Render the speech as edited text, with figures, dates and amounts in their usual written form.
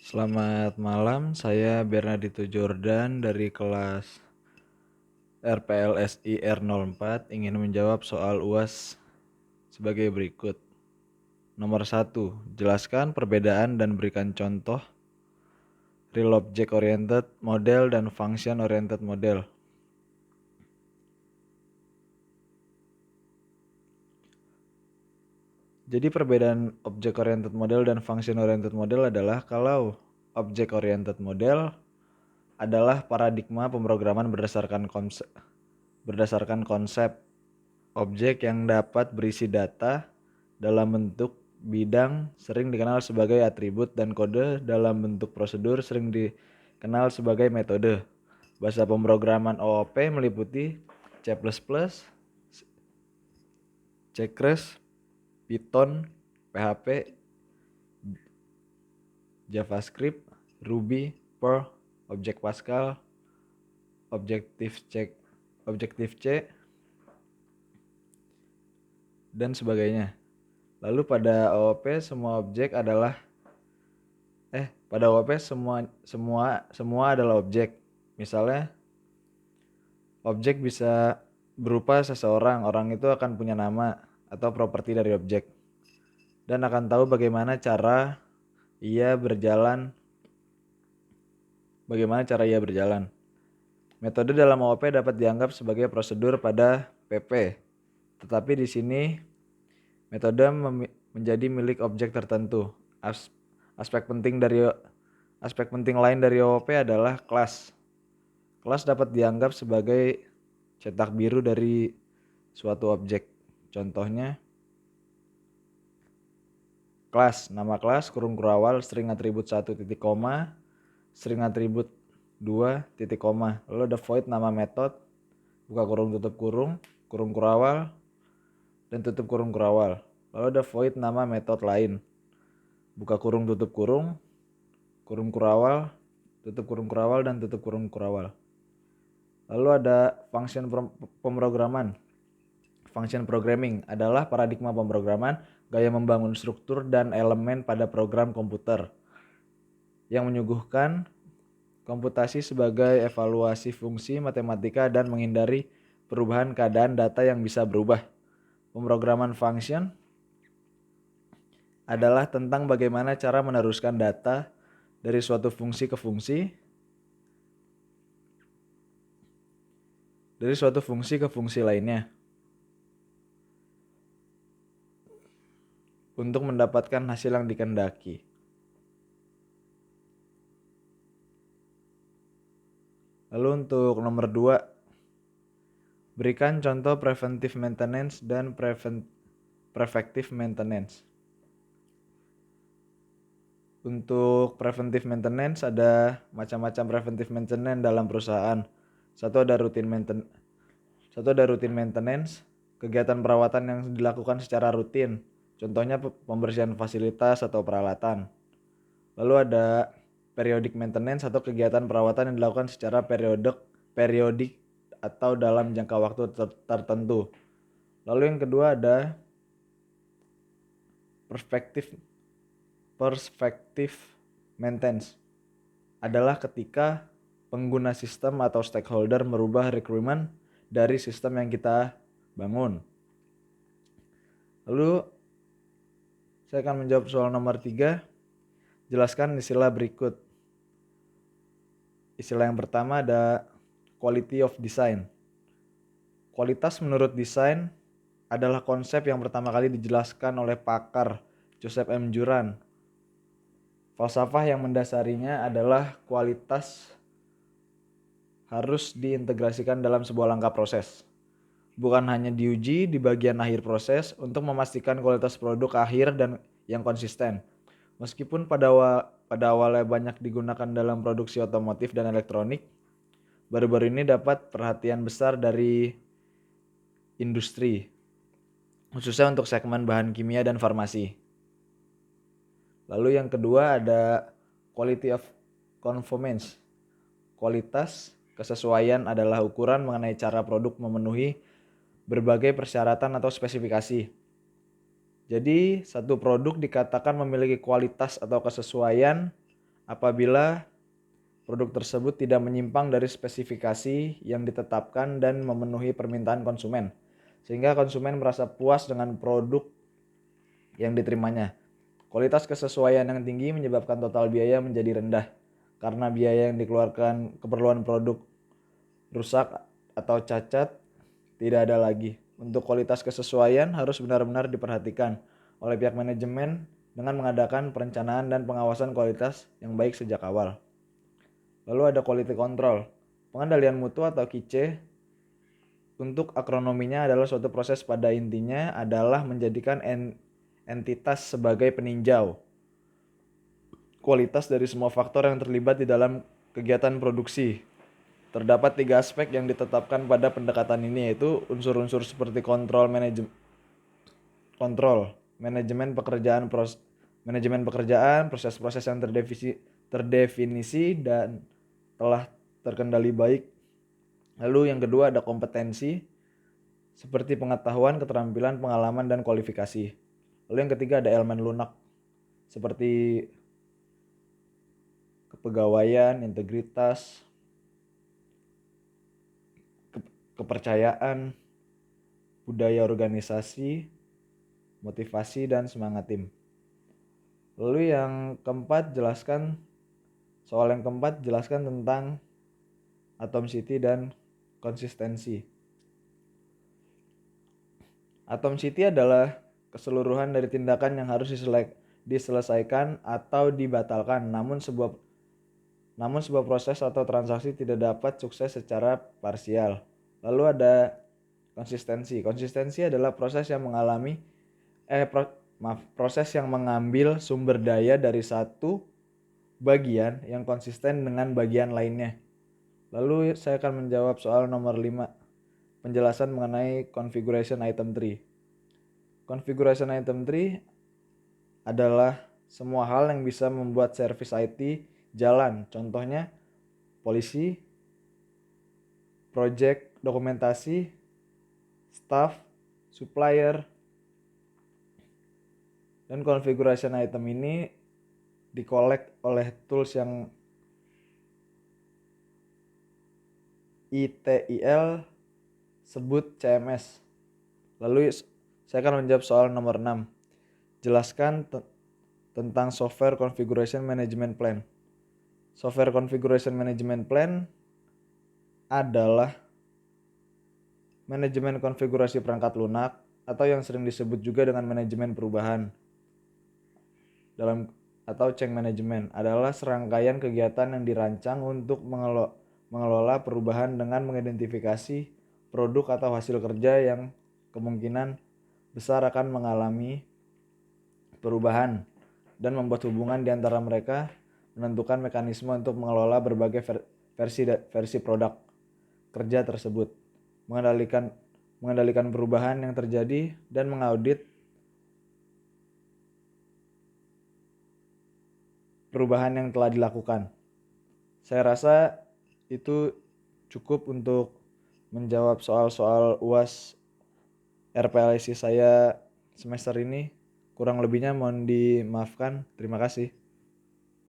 Selamat malam, saya Bernardito Jordan dari kelas RPLSI R04 ingin menjawab soal UAS sebagai berikut. Nomor 1, jelaskan perbedaan dan berikan contoh Real Object Oriented Model dan Function Oriented Model. Jadi perbedaan Object Oriented Model dan Function Oriented Model adalah kalau Object Oriented Model adalah paradigma pemrograman berdasarkan konsep objek yang dapat berisi data dalam bentuk bidang sering dikenal sebagai atribut dan kode dalam bentuk prosedur sering dikenal sebagai metode. Bahasa pemrograman OOP meliputi C++, C++, Python, PHP, JavaScript, Ruby, Perl, Object Pascal, Objective-C, dan sebagainya. Lalu pada OOP semua objek adalah pada OOP semua adalah objek. Misalnya objek bisa berupa seseorang, orang itu akan punya nama atau properti dari objek dan akan tahu bagaimana cara ia berjalan. Metode dalam OOP dapat dianggap sebagai prosedur pada PP. Tetapi di sini metode menjadi milik objek tertentu. Aspek penting lain dari OOP adalah kelas. Kelas dapat dianggap sebagai cetak biru dari suatu objek. Contohnya, kelas, nama kelas, kurung kurawal, string atribut 1 titik koma, string atribut 2 titik koma. Lalu ada void nama metode, buka kurung tutup kurung, kurung kurawal, dan tutup kurung kurawal. Lalu ada void nama metode lain, buka kurung tutup kurung, kurung kurawal, tutup kurung kurawal, dan tutup kurung kurawal. Lalu ada function pemrograman. Function programming adalah paradigma pemrograman, gaya membangun struktur dan elemen pada program komputer yang menyuguhkan komputasi sebagai evaluasi fungsi matematika dan menghindari perubahan keadaan data yang bisa berubah. Pemrograman function adalah tentang bagaimana cara meneruskan data dari suatu fungsi ke fungsi lainnya untuk mendapatkan hasil yang dikehendaki. Lalu untuk nomor 2, berikan contoh preventive maintenance dan prevective maintenance. Untuk preventive maintenance ada macam-macam preventive maintenance dalam perusahaan. Satu ada routine maintenance, kegiatan perawatan yang dilakukan secara rutin. Contohnya pembersihan fasilitas atau peralatan. Lalu ada periodic maintenance atau kegiatan perawatan yang dilakukan secara periodik atau dalam jangka waktu tertentu. Lalu yang kedua ada perspective maintenance adalah ketika pengguna sistem atau stakeholder merubah requirement dari sistem yang kita bangun. Lalu saya akan menjawab soal nomor 3. Jelaskan istilah berikut. Istilah yang pertama ada quality of design. Kualitas menurut desain adalah konsep yang pertama kali dijelaskan oleh pakar Joseph M. Juran. Falsafah yang mendasarinya adalah kualitas harus diintegrasikan dalam sebuah langkah proses. Bukan hanya diuji di bagian akhir proses untuk memastikan kualitas produk akhir dan yang konsisten. Meskipun pada awalnya banyak digunakan dalam produksi otomotif dan elektronik, baru-baru ini dapat perhatian besar dari industri, khususnya untuk segmen bahan kimia dan farmasi. Lalu yang kedua ada quality of conformance. Kualitas kesesuaian adalah ukuran mengenai cara produk memenuhi berbagai persyaratan atau spesifikasi. Jadi, satu produk dikatakan memiliki kualitas atau kesesuaian apabila produk tersebut tidak menyimpang dari spesifikasi yang ditetapkan dan memenuhi permintaan konsumen, sehingga konsumen merasa puas dengan produk yang diterimanya. Kualitas kesesuaian yang tinggi menyebabkan total biaya menjadi rendah, karena biaya yang dikeluarkan keperluan produk rusak atau cacat tidak ada lagi. Untuk kualitas kesesuaian harus benar-benar diperhatikan oleh pihak manajemen dengan mengadakan perencanaan dan pengawasan kualitas yang baik sejak awal. Lalu ada quality control. Pengendalian mutu atau QC untuk akronominya adalah suatu proses pada intinya adalah menjadikan entitas sebagai peninjau kualitas dari semua faktor yang terlibat di dalam kegiatan produksi. Terdapat 3 aspek yang ditetapkan pada pendekatan ini, yaitu unsur-unsur seperti manajemen pekerjaan, proses-proses yang terdefinisi dan telah terkendali baik. Lalu yang kedua ada kompetensi, seperti pengetahuan, keterampilan, pengalaman, dan kualifikasi. Lalu yang ketiga ada elemen lunak, seperti kepegawaian, integritas, kepercayaan, budaya organisasi, motivasi, dan semangat tim. Lalu yang keempat jelaskan tentang atomicity dan konsistensi. Atomicity adalah keseluruhan dari tindakan yang harus diselesaikan atau dibatalkan, namun sebuah proses atau transaksi tidak dapat sukses secara parsial. Lalu ada konsistensi. Konsistensi adalah proses yang mengambil sumber daya dari satu bagian yang konsisten dengan bagian lainnya. Lalu saya akan menjawab soal nomor 5. Penjelasan mengenai configuration item tree. Configuration item tree adalah semua hal yang bisa membuat service IT jalan. Contohnya polisi, project, dokumentasi, staff, supplier. Dan configuration item ini dikolek oleh tools yang ITIL sebut CMS. Lalu saya akan menjawab soal nomor 6. Jelaskan tentang Software Configuration Management Plan. Software Configuration Management Plan adalah manajemen konfigurasi perangkat lunak atau yang sering disebut juga dengan manajemen perubahan atau change management, adalah serangkaian kegiatan yang dirancang untuk mengelola perubahan dengan mengidentifikasi produk atau hasil kerja yang kemungkinan besar akan mengalami perubahan dan membuat hubungan di antara mereka, menentukan mekanisme untuk mengelola berbagai versi produk kerja tersebut, mengendalikan perubahan yang terjadi, dan mengaudit perubahan yang telah dilakukan. Saya rasa itu cukup untuk menjawab soal-soal UAS RPLSI saya semester ini. Kurang lebihnya mohon dimaafkan. Terima kasih.